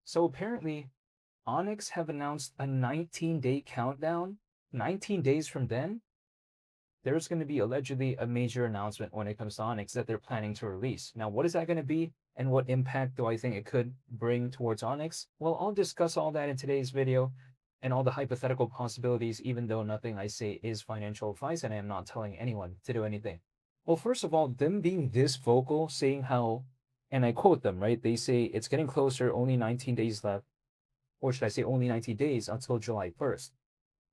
So apparently, Onyx have announced a 19-day countdown. 19 days from then, there's going to be allegedly a major announcement when it comes to Onyx that they're planning to release. Now, what is that going to be? And what impact do I think it could bring towards Onyx? Well, I'll discuss all that in today's video and all the hypothetical possibilities, even though nothing I say is financial advice and I am not telling anyone to do anything. Well, first of all, them being this vocal, saying how, and I quote them, right? They say it's getting closer, only 19 days left, or should I say only 90 days until July 1st.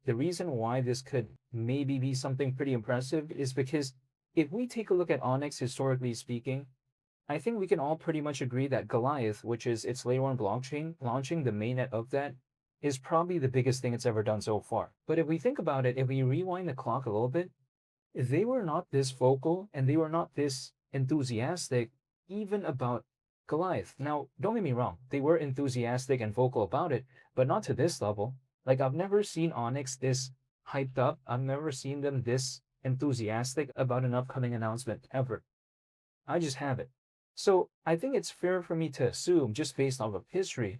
The reason why this could maybe be something pretty impressive is because if we take a look at Onyx historically speaking, I think we can all pretty much agree that Goliath, which is its layer one blockchain, launching the mainnet of that is probably the biggest thing it's ever done so far. But if we think about it, if we rewind the clock a little bit, they were not this vocal and they were not this enthusiastic even about Goliath. Now, don't get me wrong, they were enthusiastic and vocal about it, but not to this level. Like, I've never seen Onyx this hyped up. I've never seen them this enthusiastic about an upcoming announcement ever. I just haven't. So I think it's fair for me to assume, just based off of history,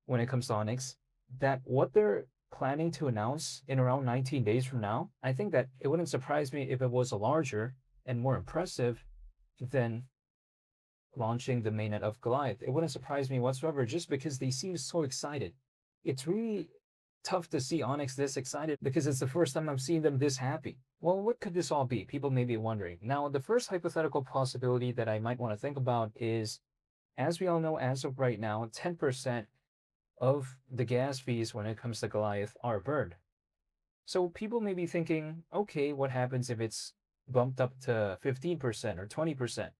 when it comes to Onyx, that what they're planning to announce in around 19 days from now, I think that it wouldn't surprise me if it was larger and more impressive than launching the mainnet of Goliath. It wouldn't surprise me whatsoever just because they seem so excited. It's really tough to see Onyx this excited because it's the first time I've seen them this happy. Well, what could this all be? People may be wondering. Now, the first hypothetical possibility that I might want to think about is, as we all know, as of right now, 10% of the gas fees when it comes to Goliath are burned. So people may be thinking, okay, what happens if it's bumped up to 15% or 20%?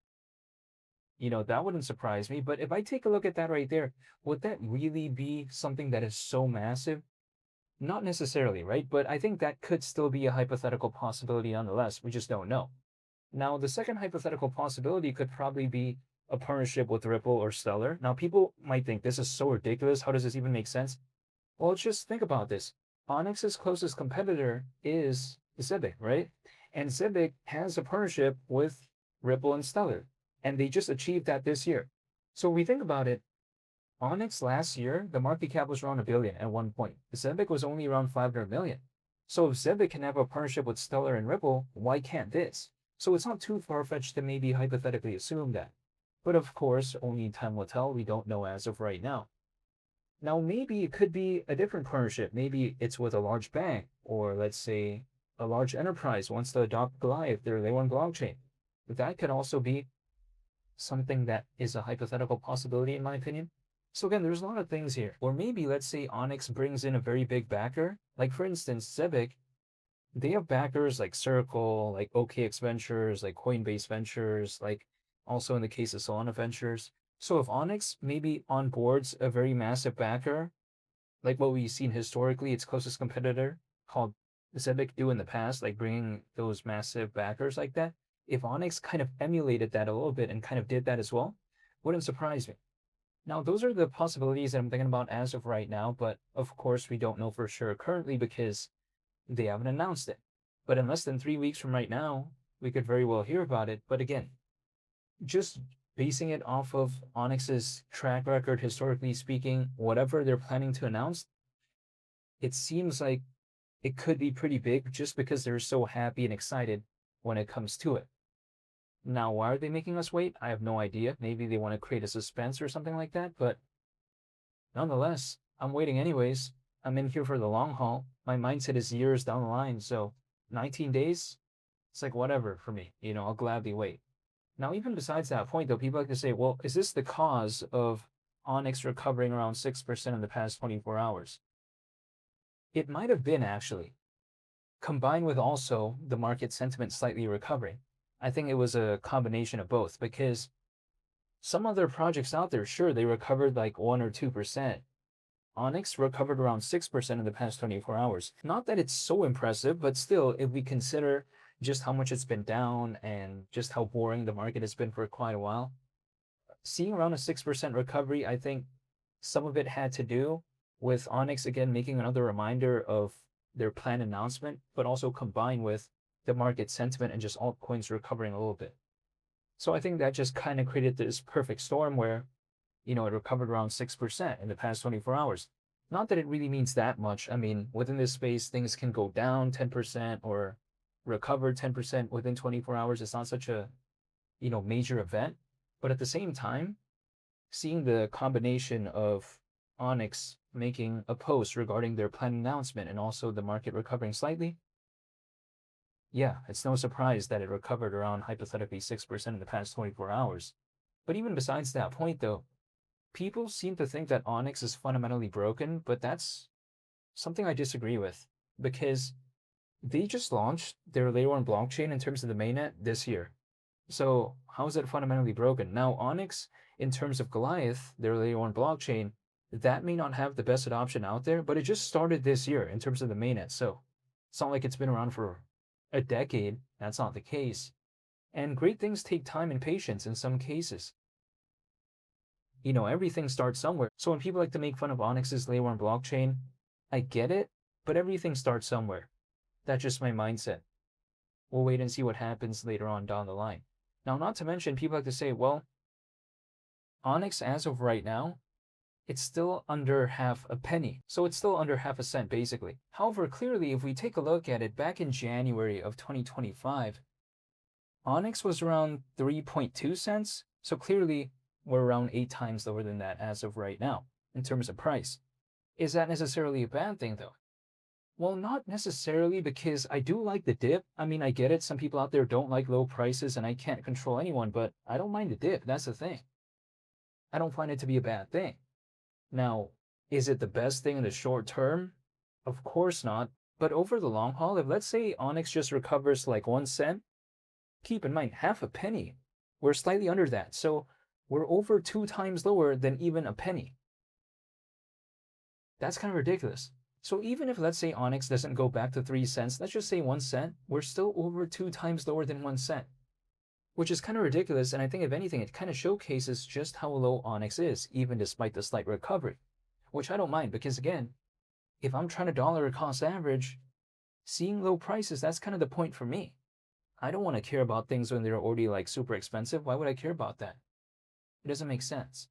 That wouldn't surprise me. But if I take a look at that right there, would that really be something that is so massive? Not necessarily, right? But I think that could still be a hypothetical possibility nonetheless. We just don't know. Now, the second hypothetical possibility could probably be a partnership with Ripple or Stellar. Now, people might think this is so ridiculous. How does this even make sense? Well, just think about this. Onyx's closest competitor is Zebic, right? And Zebic has a partnership with Ripple and Stellar, and they just achieved that this year. So we think about it, Onyx last year, the market cap was around $1 billion at one point. Zebic was only around 500 million. So if Zebic can have a partnership with Stellar and Ripple, why can't this? So it's not too far-fetched to maybe hypothetically assume that. But of course, only time will tell. We don't know as of right now. Now, maybe it could be a different partnership. Maybe it's with a large bank, or let's say a large enterprise wants to adopt Goliath, their layer one blockchain. But that could also be something that is a hypothetical possibility, in my opinion. So again, there's a lot of things here. Or maybe, let's say, Onyx brings in a very big backer. Like, for instance, Zebic, they have backers like Circle, like OKX Ventures, like Coinbase Ventures, like also in the case of Solana Ventures. So if Onyx maybe onboards a very massive backer, like what we've seen historically, its closest competitor called Zebic do in the past, like bringing those massive backers like that, if Onyx kind of emulated that a little bit and kind of did that as well, wouldn't surprise me. Now, those are the possibilities that I'm thinking about as of right now, but of course we don't know for sure currently because they haven't announced it. But in less than 3 weeks from right now, we could very well hear about it. But again, just basing it off of Onyx's track record, historically speaking, whatever they're planning to announce, it seems like it could be pretty big just because they're so happy and excited when it comes to it. Now, why are they making us wait? I have no idea. Maybe they want to create a suspense or something like that, but nonetheless, I'm waiting anyways. I'm in here for the long haul. My mindset is years down the line, so 19 days, it's like whatever for me. I'll gladly wait. Now, even besides that point, though, people like to say, well, is this the cause of Onyx recovering around 6% in the past 24 hours? It might have been, actually, combined with also the market sentiment slightly recovering. I think it was a combination of both because some other projects out there, sure, they recovered like 1 or 2%. Onyx recovered around 6% in the past 24 hours. Not that it's so impressive, but still, if we consider just how much it's been down and just how boring the market has been for quite a while, seeing around a 6% recovery, I think some of it had to do with Onyx, again, making another reminder of their planned announcement, but also combined with the market sentiment and just altcoins recovering a little bit. So I think that just kind of created this perfect storm where it recovered around 6% in the past 24 hours. Not that it really means that much. I mean, within this space, things can go down 10% or recover 10% within 24 hours. It's not such a, major event. But at the same time, seeing the combination of Onyx making a post regarding their planned announcement and also the market recovering slightly, yeah, it's no surprise that it recovered around hypothetically 6% in the past 24 hours. But even besides that point, though, people seem to think that Onyx is fundamentally broken, but that's something I disagree with because they just launched their layer 1 blockchain in terms of the mainnet this year. So how is it fundamentally broken? Now, Onyx, in terms of Goliath, their layer 1 blockchain, that may not have the best adoption out there, but it just started this year in terms of the mainnet. So it's not like it's been around for a decade. That's not the case. And great things take time and patience in some cases. Everything starts somewhere. So when people like to make fun of Onyx's layer 1 blockchain, I get it, but everything starts somewhere. That's just my mindset. We'll wait and see what happens later on down the line. Now, not to mention, people like to say, well, Onyx, as of right now, it's still under half a penny. So it's still under half a cent, basically. However, clearly, if we take a look at it back in January of 2025, Onyx was around 3.2 cents. So clearly, we're around 8 times lower than that as of right now in terms of price. Is that necessarily a bad thing, though? Well, not necessarily, because I do like the dip. I mean, I get it. Some people out there don't like low prices, and I can't control anyone, but I don't mind the dip. That's the thing. I don't find it to be a bad thing. Now, is it the best thing in the short term? Of course not. But over the long haul, if let's say Onyx just recovers like 1 cent, keep in mind, half a penny. We're slightly under that. So we're over 2 times lower than even a penny. That's kind of ridiculous. So even if, let's say, Onyx doesn't go back to 3 cents, let's just say 1 cent, we're still over 2 times lower than 1 cent, which is kind of ridiculous. And I think, if anything, it kind of showcases just how low Onyx is, even despite the slight recovery, which I don't mind because, again, if I'm trying to dollar cost average, seeing low prices, that's kind of the point for me. I don't want to care about things when they're already like super expensive. Why would I care about that? It doesn't make sense.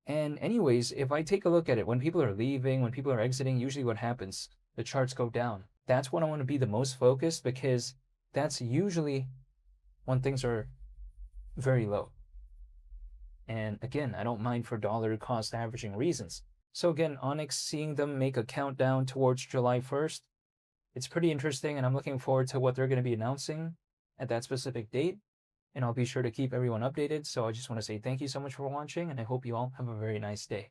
And anyways, if I take a look at it, when people are leaving, when people are exiting, usually what happens? The charts go down. That's when I want to be the most focused, because that's usually when things are very low. And again, I don't mind for dollar cost averaging reasons. So again, Onyx, seeing them make a countdown towards July 1st, it's pretty interesting, and I'm looking forward to what they're going to be announcing at that specific date. And I'll be sure to keep everyone updated. So I just want to say thank you so much for watching, and I hope you all have a very nice day.